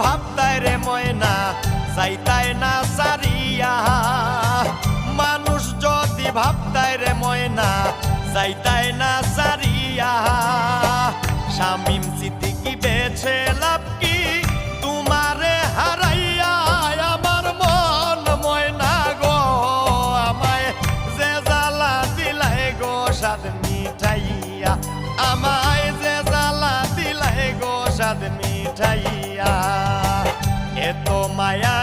ভাবতায় রে ময়না যাইতায় না সারিয়া, মানুষ যদি ভাবতায় রে ময়না যাইতায় না সারিয়া। শামিম সিদ্দিকী বেছে লাভ কি তোমারে হারাইয়া, আমার মন ময়না গো আমায় যে জ্বালা দিলাই গো স্বাদ মিঠাইয়া, আমায় যে জ্বালা দিলাই গো স্বাদ মিঠাইয়া। এত মায়া